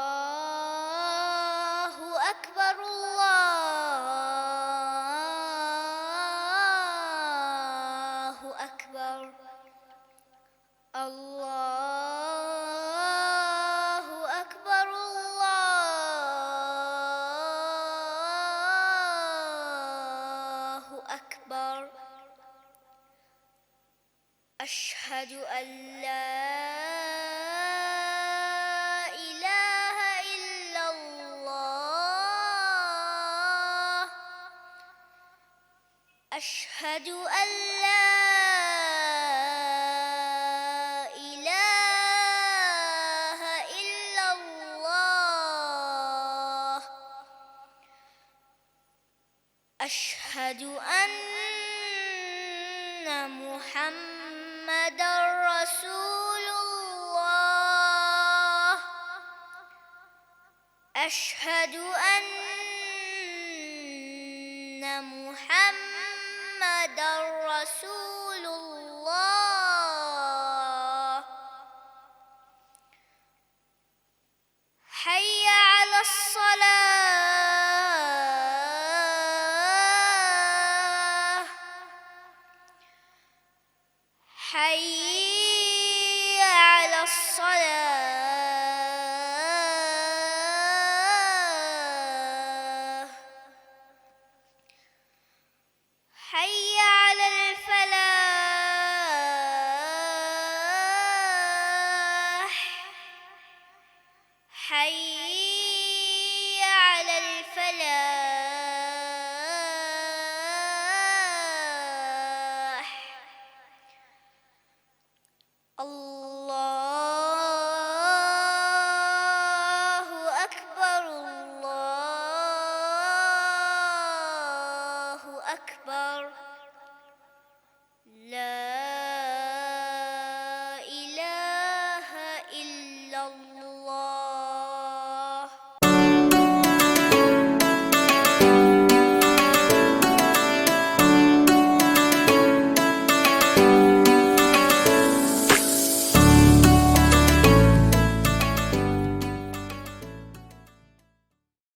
الله أكبر الله أكبر الله أكبر الله أكبر أشهد أن لا إله إلا الله أشهد أن لا إله إلا الله أشهد أن محمدًا رسول الله أشهد أن محمدًا رسول الله حي على الصلاة حي على الصلاة حي على الفلاح حي على الفلاح الله